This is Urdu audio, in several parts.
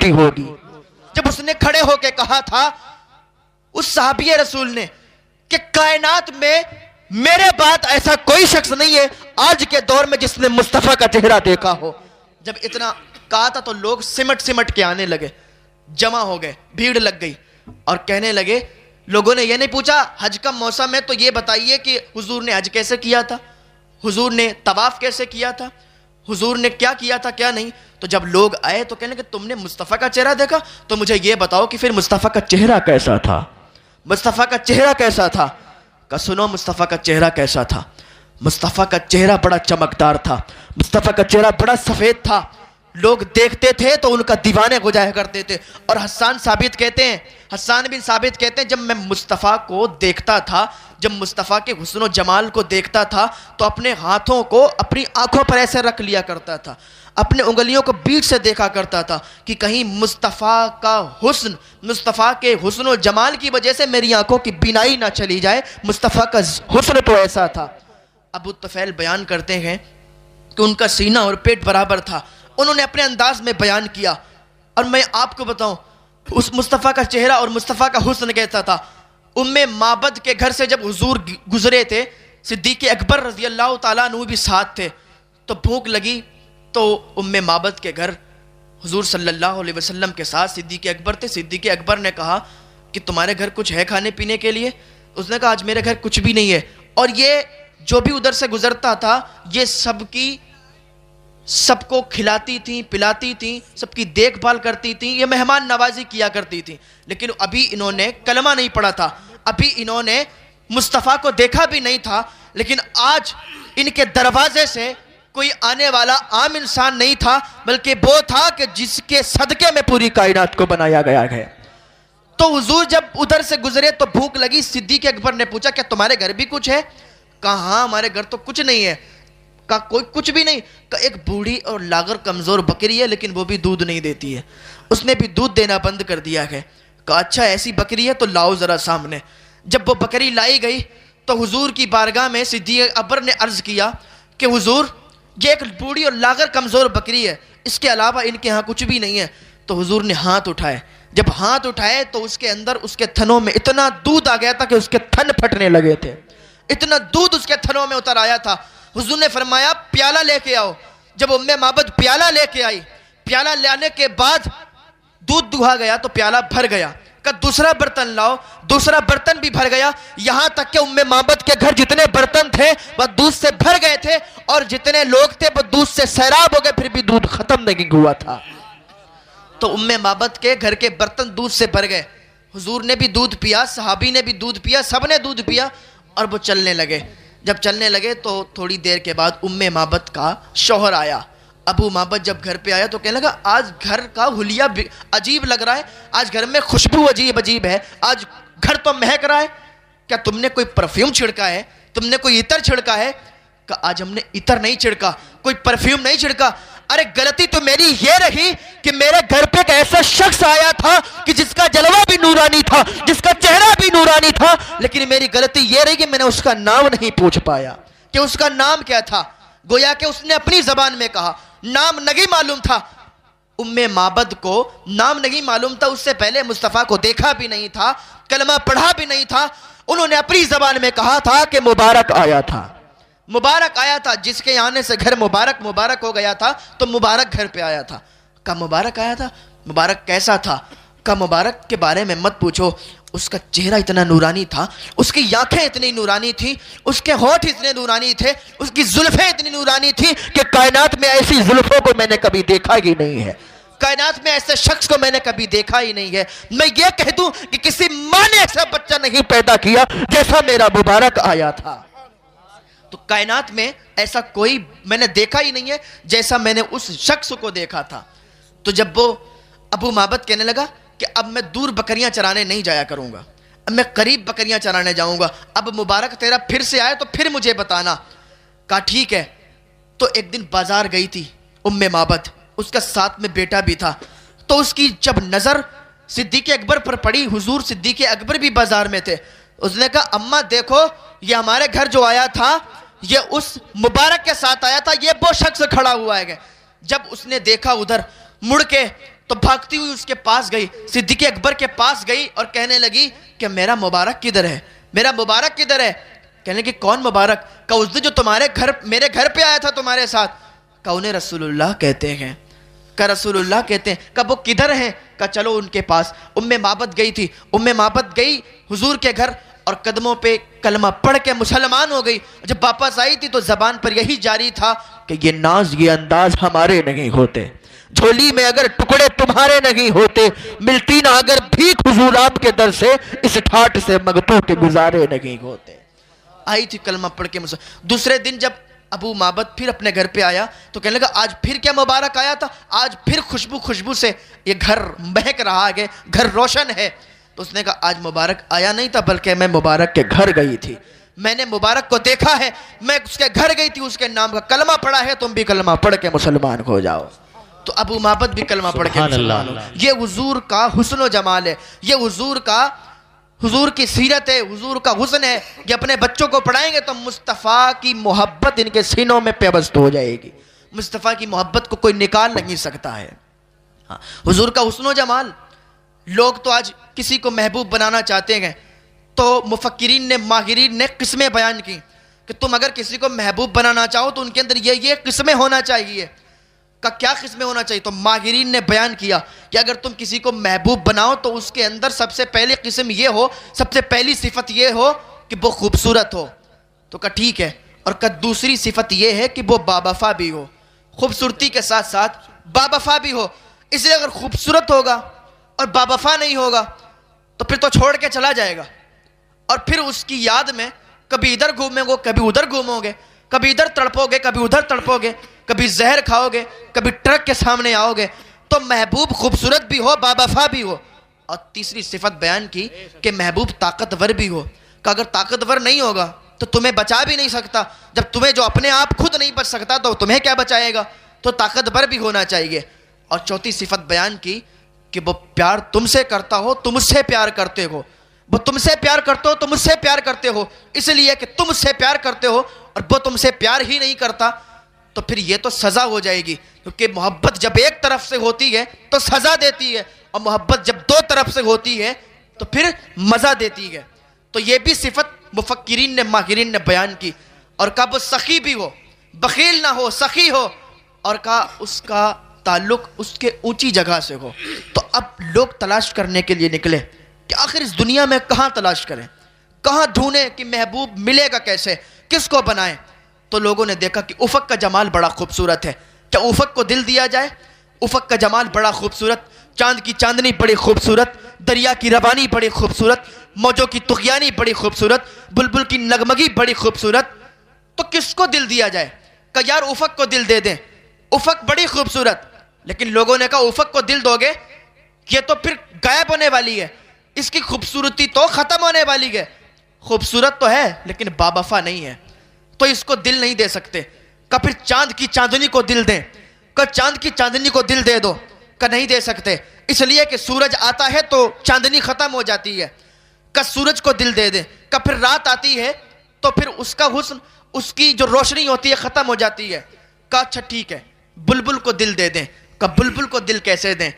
چکی ہوگی۔ جب اس نے کھڑے ہو کے کہا تھا اس صحابی رسول نے کہ کائنات میں میرے بعد ایسا کوئی شخص نہیں ہے آج کے دور میں جس نے مصطفیٰ کا چہرہ دیکھا ہو، جب اتنا کہا تھا تو لوگ سمٹ کے آنے لگے، جمع ہو گئے، بھیڑ لگ گئی اور کہنے لگے، لوگوں نے یہ نہیں پوچھا حج کا موسم ہے تو یہ بتائیے کہ حضور نے حج کیسے کیا تھا، حضور نے طواف کیسے کیا تھا، حضور نے کیا کیا تھا کیا نہیں۔ تو جب لوگ آئے تو کہنے لگے تم نے مصطفیٰ کا چہرہ دیکھا، تو مجھے یہ بتاؤ کہ پھر مصطفیٰ کا چہرہ کیسا تھا، مصطفیٰ کا چہرہ کیسا تھا؟ کہ سنو مصطفیٰ کا چہرہ کیسا تھا۔ مصطفیٰ کا چہرہ بڑا چمکدار تھا، مصطفیٰ کا چہرہ بڑا سفید تھا، لوگ دیکھتے تھے تو ان کا دیوانے ہو جایا کرتے تھے۔ اور حسان بن ثابت کہتے ہیں جب میں مصطفیٰ کو دیکھتا تھا، جب مصطفیٰ کے حسن و جمال کو دیکھتا تھا تو اپنے ہاتھوں کو اپنی آنکھوں پر ایسے رکھ لیا کرتا تھا، اپنے انگلیوں کو بیچ سے دیکھا کرتا تھا کہ کہیں مصطفیٰ کا حسن، مصطفیٰ کے حسن و جمال کی وجہ سے میری آنکھوں کی بینائی نہ چلی جائے۔ مصطفیٰ کا حسن تو ایسا تھا۔ ابو طفیل بیان کرتے ہیں کہ ان کا سینہ اور پیٹ برابر تھا، انہوں نے اپنے انداز میں بیان کیا۔ اور میں آپ کو بتاؤں اس مصطفیٰ کا چہرہ اور مصطفیٰ کا حسن کیسا تھا۔ معبد کے گھر سے جب حضور گزرے تھے، صدیق اکبر رضی اللہ تعالیٰ عنہ بھی ساتھ تھے، تو بھوک لگی تو معبد کے گھر حضور صلی اللہ علیہ وسلم کے ساتھ صدیق اکبر تھے۔ صدیق اکبر نے کہا کہ تمہارے گھر کچھ ہے کھانے پینے کے لیے؟ اس نے کہا آج میرے گھر کچھ بھی نہیں ہے۔ اور یہ جو بھی ادھر سے گزرتا تھا یہ سب کو کھلاتی تھیں، پلاتی تھیں، سب کی دیکھ بھال کرتی تھیں، یہ مہمان نوازی کیا کرتی تھیں۔ لیکن ابھی انہوں نے کلمہ نہیں پڑھا تھا، ابھی انہوں نے مصطفیٰ کو دیکھا بھی نہیں تھا، لیکن آج ان کے دروازے سے کوئی آنے والا عام انسان نہیں تھا، بلکہ وہ تھا کہ جس کے صدقے میں پوری کائنات کو بنایا گیا ہے۔ تو حضور جب ادھر سے گزرے تو بھوک لگی، صدیق اکبر نے پوچھا کیا تمہارے گھر بھی کچھ ہے؟ کہا ہاں ہمارے گھر تو کچھ نہیں ہے۔ کہا کوئی کچھ بھی نہیں؟ کہا ایک بوڑھی اور لاغر کمزور بکری ہے لیکن وہ بھی دودھ نہیں دیتی ہے، اس نے بھی دودھ دینا بند کر دیا ہے۔ کہا اچھا ایسی بکری ہے تو لاؤ ذرا سامنے۔ جب وہ بکری لائی گئی تو حضور کی بارگاہ میں صدیق اکبر نے عرض کیا کہ حضور یہ ایک بوڑھی اور لاغر کمزور بکری ہے، اس کے علاوہ ان کے ہاں کچھ بھی نہیں ہے۔ تو حضور نے ہاتھ اٹھائے، جب ہاتھ اٹھائے تو اس کے اندر اس کے تھنوں میں اتنا دودھ آ گیا تھا کہ اس کے تھن پھٹنے لگے تھے، اتنا دودھ اس کے تھنوں میں اتر آیا تھا۔ حضور نے فرمایا پیالہ لے کے آؤ۔ جب معبد پیالہ لے کے آئی، پیالہ لانے کے بعد دودھ دہا گیا تو پیالہ بھر گیا۔ کہ دوسرا برتن لاؤ، دوسرا برتن بھی بھر گیا، یہاں تک کہ معبد کے گھر جتنے برتن تھے وہ دودھ سے بھر گئے تھے، اور جتنے لوگ تھے وہ دودھ سے سیراب ہو گئے، پھر بھی دودھ ختم نہیں ہوا تھا۔ تو معبد کے گھر کے برتن دودھ سے بھر گئے، حضور نے بھی دودھ پیا، صحابی نے بھی دودھ پیا، سب نے دودھ پیا، اور وہ چلنے لگے۔ جب چلنے لگے تو تھوڑی دیر کے بعد معبد کا شوہر آیا۔ ابو معبد جب گھر پہ آیا تو کہنے لگا آج گھر کا حلیہ عجیب لگ رہا ہے، آج گھر میں خوشبو عجیب ہے، آج گھر تو مہک رہا ہے، کیا تم نے کوئی پرفیوم چھڑکا ہے، تم نے کوئی عطر چھڑکا ہے؟ کہ آج ہم نے عطر نہیں چھڑکا، کوئی پرفیوم نہیں چھڑکا۔ ارے غلطی تو میری یہ رہی کہ میرے گھر پہ ایک ایسا شخص آیا تھا کہ جس کا جلوہ بھی نورانی تھا، جس کا چہرہ بھی نورانی تھا، لیکن میری غلطی یہ رہی کہ میں نے اس کا نام نہیں پوچھ پایا کہ اس کا نام کیا تھا۔ گویا کہ اس نے اپنی زبان میں کہا، نام نہیں معلوم تھا۔ معبد کو نام نہیں معلوم تھا، اس سے پہلے مصطفیٰ کو دیکھا بھی نہیں تھا، کلمہ پڑھا بھی نہیں تھا۔ انہوں نے اپنی زبان میں کہا تھا کہ مبارک آیا تھا، مبارک آیا تھا، جس کے آنے سے گھر مبارک ہو گیا تھا تو مبارک گھر پہ آیا تھا۔ کہا مبارک آیا تھا، مبارک کیسا تھا؟ کہا مبارک کے بارے میں مت پوچھو، اس کا چہرہ اتنا نورانی تھا، اس کی آنکھیں اتنی نورانی تھی، اس کے ہونٹ اتنے نورانی تھے، اس کی زلفیں اتنی نورانی تھی کہ کائنات میں ایسی زلفوں کو میں نے کبھی دیکھا ہی نہیں ہے، کائنات میں ایسے شخص کو میں نے کبھی دیکھا ہی نہیں ہے۔ میں یہ کہہ دوں کہ کسی ماں نے ایسا بچہ نہیں پیدا کیا جیسا میرا مبارک آیا تھا۔ تو کائنات میں ایسا کوئی میں نے دیکھا ہی نہیں ہے جیسا میں نے اس شخص کو دیکھا تھا۔ تو جب وہ ابو معبد کہنے لگا کہ اب میں دور بکریاں چرانے نہیں جایا کروں گا، اب میں قریب بکریاں چرانے جاؤں گا، اب مبارک تیرا پھر سے آئے تو پھر مجھے بتانا۔ کہا ٹھیک ہے۔ تو ایک دن بازار گئی تھی معبد، اس کا ساتھ میں بیٹا بھی تھا، تو اس کی جب نظر صدیق اکبر پر پڑی، حضور صدیق اکبر بھی بازار میں تھے، اس نے کہا اماں دیکھو یہ ہمارے گھر جو آیا تھا یہ اس مبارک کے ساتھ آیا تھا، یہ وہ شخص کھڑا ہوا ہے۔ جب اس نے دیکھا ادھر، مڑ کے تو بھاگتی ہوئی اس کے پاس گئی, صدیق اکبر کے پاس گئی اور کہنے لگی کہ میرا مبارک کدھر ہے, میرا مبارک کدھر ہے؟ کہنے لگی کون مبارک؟ کہا اس دن جو تمہارے گھر میرے گھر پہ آیا تھا تمہارے ساتھ. کہا انہیں رسول اللہ کہتے ہیں. کہا رسول اللہ کہتے ہیں. کہا وہ کدھر ہیں؟ کہا چلو ان کے پاس. معبد گئی تھی, معبد گئی حضور کے گھر اور قدموں پہ کلمہ پڑھ کے مسلمان ہو گئی. جب واپس آئی تھی تو زبان پر یہی جاری تھا کہ یہ ناز یہ انداز ہمارے نہیں ہوتے, جھولی میں اگر ٹکڑے تمہارے نہیں ہوتے, ملتی نہ اگر بھیک حضور آپ کے در سے, اس ٹھاٹ سے مگتوں کے گزارے نہیں ہوتے. آئی تھی کلمہ پڑھ کے دوسرے دن جب ابو معبد پھر اپنے گھر پہ آیا تو کہنے لگا آج پھر کیا مبارک آیا تھا, آج پھر خوشبو سے یہ گھر مہک رہا ہے, گھر روشن ہے. تو اس نے کہا آج مبارک آیا نہیں تھا بلکہ میں مبارک کے گھر گئی تھی, میں نے مبارک کو دیکھا ہے, میں اس کے گھر گئی تھی, اس کے نام کا کلمہ پڑھا ہے, تم بھی کلمہ پڑھ کے مسلمان ہو جاؤ. تو ابو معبد بھی کلمہ پڑھ کے مسلمان ہو. یہ حضور کا حسن و جمال ہے, یہ حضور کی سیرت ہے, حضور کا حسن ہے. یہ اپنے بچوں کو پڑھائیں گے تو مصطفیٰ کی محبت ان کے سینوں میں پیوست ہو جائے گی. مصطفیٰ کی محبت کو کوئی نکال نہیں سکتا ہے. حضور کا حسن و جمال. لوگ تو آج کسی کو محبوب بنانا چاہتے ہیں تو مفکرین نے, ماہرین نے قسمیں بیان کی کہ تم اگر کسی کو محبوب بنانا چاہو تو ان کے اندر یہ قسمیں ہونا چاہیے. کا کیا قسمیں ہونا چاہیے؟ تو ماہرین نے بیان کیا کہ اگر تم کسی کو محبوب بناؤ تو اس کے اندر سب سے پہلی قسم یہ ہو, سب سے پہلی صفت یہ ہو کہ وہ خوبصورت ہو. تو کہا ٹھیک ہے. اور کہا دوسری صفت یہ ہے کہ وہ باوفا بھی ہو, خوبصورتی کے ساتھ ساتھ باوفا بھی ہو. اس لیے اگر خوبصورت ہوگا اور باوفا نہیں ہوگا تو پھر تو چھوڑ کے چلا جائے گا, اور پھر اس کی یاد میں کبھی ادھر گھومیں گے, کبھی ادھر گھومو گے, کبھی ادھر تڑپو گے, کبھی ادھر تڑپو گے, کبھی زہر کھاؤ گے, کبھی ٹرک کے سامنے آؤ گے. تو محبوب خوبصورت بھی ہو, باوفا بھی ہو. اور تیسری صفت بیان کی کہ محبوب طاقتور بھی ہو. کہ اگر طاقتور نہیں ہوگا تو تمہیں بچا بھی نہیں سکتا. جب تمہیں جو اپنے آپ خود نہیں بچ سکتا تو تمہیں کیا بچائے گا؟ تو طاقتور بھی ہونا چاہیے. اور چوتھی صفت بیان کی کہ وہ پیار تم سے کرتا ہو, تم اس سے پیار کرتے ہو. وہ تم سے پیار کرتے ہو, تم اس سے پیار کرتے ہو, اس لیے کہ تم اس سے پیار کرتے ہو اور وہ تم سے پیار ہی نہیں کرتا تو پھر یہ تو سزا ہو جائے گی. کیونکہ محبت جب ایک طرف سے ہوتی ہے تو سزا دیتی ہے, اور محبت جب دو طرف سے ہوتی ہے تو پھر مزہ دیتی ہے. تو یہ بھی صفت مفکرین نے, ماہرین نے بیان کی. اور کہا وہ سخی بھی ہو, بخیل نہ ہو, سخی ہو. اور کہا اس کا تعلق اس کے اونچی جگہ سے ہو. تو اب لوگ تلاش کرنے کے لیے نکلے کہ آخر اس دنیا میں کہاں تلاش کریں, کہاں ڈھونڈیں کہ محبوب ملے گا کیسے, کس کو بنائیں. تو لوگوں نے دیکھا کہ افق کا جمال بڑا خوبصورت ہے, کیا افق کو دل دیا جائے. افق کا جمال بڑا خوبصورت, چاند کی چاندنی بڑی خوبصورت, دریا کی روانی بڑی خوبصورت, موجوں کی طغیانی بڑی خوبصورت, بلبل کی نغمگی بڑی خوبصورت. تو کس کو دل دیا جائے؟ کہ یار افق کو دل دے دیں, افق بڑی خوبصورت. لیکن لوگوں نے کہا افق کو دل دو گے یہ تو پھر غائب ہونے والی ہے, اس کی خوبصورتی تو ختم ہونے والی ہے. خوبصورت تو ہے لیکن باوفا نہیں ہے, تو اس کو دل نہیں دے سکتے. کہ پھر چاند کی چاندنی کو دل دیں, کہ چاند کی چاندنی کو دل دے دو, کہ نہیں دے سکتے, اس لیے کہ سورج آتا ہے تو چاندنی ختم ہو جاتی ہے. کہ سورج کو دل دے دیں, کہ پھر رات آتی ہے تو پھر اس کا حسن, اس کی جو روشنی ہوتی ہے ختم ہو جاتی ہے. کہ اچھا ٹھیک ہے بلبل کو دل دے دیں. کہ بلبل کو دل کیسے دیں؟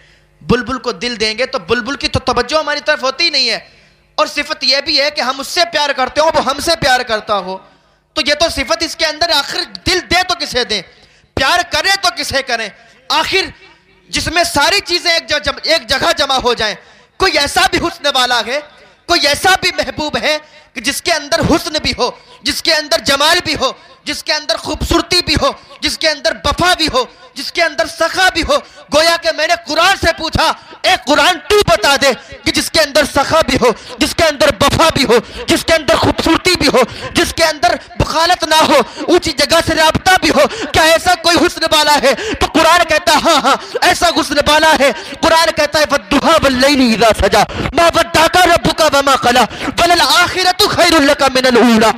بلبل کو دل دیں گے تو بلبل کی تو توجہ ہماری طرف ہوتی نہیں ہے, اور صفت یہ بھی ہے کہ ہم اس سے پیار کرتے ہو, وہ ہم سے پیار کرتا ہو. تو یہ تو صفت اس کے اندر, آخر دل دے تو کسے دیں, پیار کرے تو کسے کریں. آخر جس میں ساری چیزیں ایک جگہ جمع ہو جائیں. کوئی ایسا بھی حسن والا ہے, کوئی ایسا بھی محبوب ہے کہ جس کے اندر حسن بھی ہو, جس کے اندر جمال بھی ہو, جس کے اندر خوبصورتی بھی ہو, جس کے اندر وفا بھی ہو, جس کے اندر سخا بھی ہو. گویا کہ میں نے قرآن سے پوچھا, اے قرآن تو بتا دے کہ جس کے اندر سخا بھی ہو, جس کے اندر وفا بھی ہو, جس کے اندر خوبصورتی بھی ہو, جس کے اندر بخالت نہ ہو, اونچی جگہ سے رابطہ بھی ہو, کیا ایسا کوئی حسن والا ہے؟ تو قرآن کہتا ہے ہاں ایسا حسن والا ہے. قرآن کہتا ہے وَالضُّحَىٰ وَاللَّيْلِ إِذَا سَجَىٰ مَا وَدَّعَكَ رَبُّكَ وَمَا قَلَىٰ وَلَلْآخِرَةُ خَيْرٌ لَكَ مِنَ الْأُولَىٰ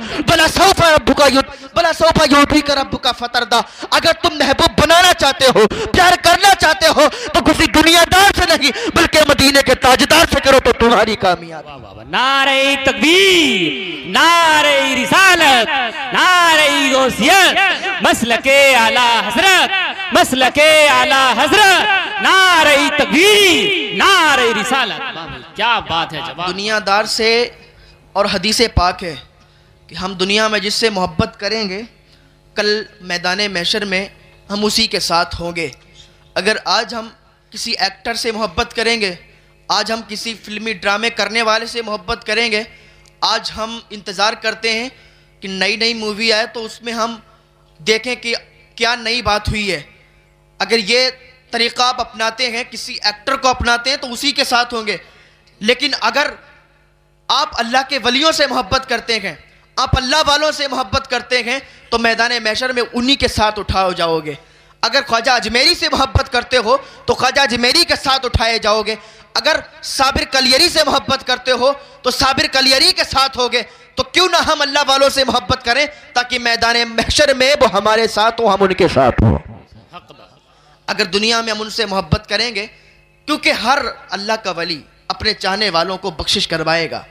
وَلَسَوْفَ يُعْطِيكَ رَبُّكَ فَتَرْضَىٰ. اگر تم محبوب بنانا چاہتے ہو, پیار کرنا چاہتے ہو تو کسی دنیا دار سے نہیں بلکہ مدینے کے تاجدار سے کرو تو تمہاری کامیابی. نعرہ تکبیر, نعرہ رسالت, نعرہ غوثیت, مسلک اعلیٰ حضرت مسلک اعلی حضرت، نعرہ تکبیر، نعرہ رسالت۔ کیا بات ہے جواب۔ دنیا دار سے اور حدیث پاک ہے کہ ہم دنیا میں جس سے محبت کریں گے کل میدان محشر میں ہم اسی کے ساتھ ہوں گے۔ اگر آج ہم کسی ایکٹر سے محبت کریں گے، آج ہم کسی فلمی ڈرامے کرنے والے سے محبت کریں گے، آج ہم انتظار کرتے ہیں کہ نئی نئی مووی آئے تو اس میں ہم دیکھیں کہ کیا نئی بات ہوئی ہے۔ اگر یہ طریقہ آپ اپناتے ہیں، کسی ایکٹر کو اپناتے ہیں تو اسی کے ساتھ ہوں گے۔ لیکن اگر آپ اللہ کے ولیوں سے محبت کرتے ہیں، آپ اللہ والوں سے محبت کرتے ہیں تو میدان محشر میں انہی کے ساتھ اٹھاؤ جاؤ گے۔ اگر خواجہ اجمیری سے محبت کرتے ہو تو خواجہ اجمیری کے ساتھ اٹھائے جاؤ گے۔ اگر صابر کلیری سے محبت کرتے ہو تو صابر کلیری کے ساتھ ہوگے۔ تو کیوں نہ ہم اللہ والوں سے محبت کریں تاکہ میدان محشر میں وہ ہمارے ساتھ ہو، ہم ان کے ساتھ ہوں۔ اگر دنیا میں ہم ان سے محبت کریں گے، کیونکہ ہر اللہ کا ولی اپنے چاہنے والوں کو بخشش کروائے گا۔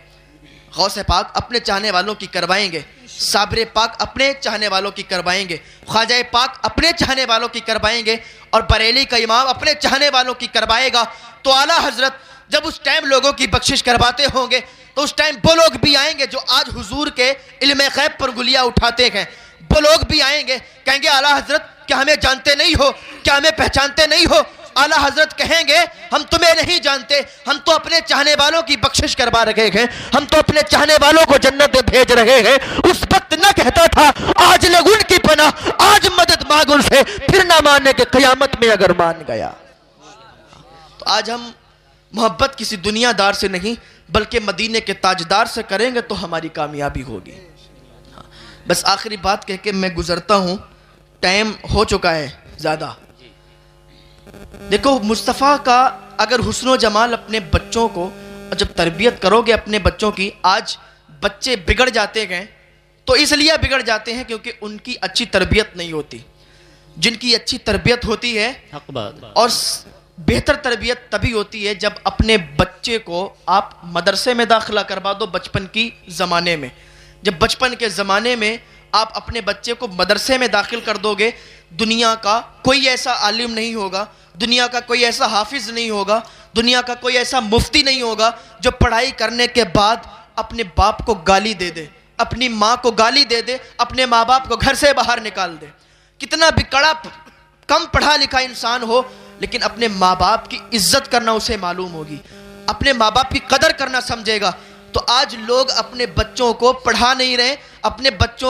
غوث پاک اپنے چاہنے والوں کی کروائیں گے، صابر پاک اپنے چاہنے والوں کی کروائیں گے، خواجہ پاک اپنے چاہنے والوں کی کروائیں گے، اور بریلی کا امام اپنے چاہنے والوں کی کروائے گا۔ تو اعلیٰ حضرت جب اس ٹائم لوگوں کی بخشش کرواتے ہوں گے تو اس ٹائم وہ لوگ بھی آئیں گے جو آج حضور کے علم غیب پر گلیاں اٹھاتے ہیں، وہ لوگ بھی آئیں گے، کہیں گے اعلیٰ حضرت کیا ہمیں جانتے نہیں ہو، کیا ہمیں پہچانتے نہیں ہو؟ اعلیٰ حضرت کہیں گے ہم تمہیں نہیں جانتے، ہم تو اپنے چاہنے والوں کی بخشش کروا رہے ہیں، ہم تو اپنے چاہنے والوں کو جنت میں بھیج رہے ہیں۔ اس وقت نہ کہتا تھا آج لے ان کی پناہ، آج مدد مانگ ان سے، پھر نہ ماننے کے قیامت میں اگر مان گیا۔ تو آج ہم محبت کسی دنیا دار سے نہیں بلکہ مدینے کے تاجدار سے کریں گے تو ہماری کامیابی ہوگی۔ بس آخری بات کہہ کے میں گزرتا ہوں، ٹائم ہو چکا ہے زیادہ۔ دیکھو مصطفیٰ کا اگر حسن و جمال اپنے بچوں کو جب تربیت کرو گے اپنے بچوں کی، آج بچے بگڑ جاتے ہیں تو اس لیے بگڑ جاتے ہیں کیونکہ ان کی اچھی تربیت نہیں ہوتی۔ جن کی اچھی تربیت ہوتی ہے اور بہتر تربیت تبھی ہوتی ہے جب اپنے بچے کو آپ مدرسے میں داخلہ کروا دو بچپن کی زمانے میں۔ جب بچپن کے زمانے میں آپ اپنے بچے کو مدرسے میں داخل کر دو گے، دنیا کا کوئی ایسا عالم نہیں ہوگا، دنیا کا کوئی ایسا حافظ نہیں ہوگا، دنیا کا کوئی ایسا مفتی نہیں ہوگا جو پڑھائی کرنے کے بعد اپنے باپ کو گالی دے دے، اپنی ماں کو گالی دے دے، اپنے ماں باپ کو گھر سے باہر نکال دے۔ کتنا بھی کڑا کم پڑھا لکھا انسان ہو لیکن اپنے ماں باپ کی عزت کرنا اسے معلوم ہوگی، اپنے ماں باپ کی قدر کرنا سمجھے گا۔ تو آج لوگ اپنے بچوں کو پڑھا نہیں رہے، اپنے بچوں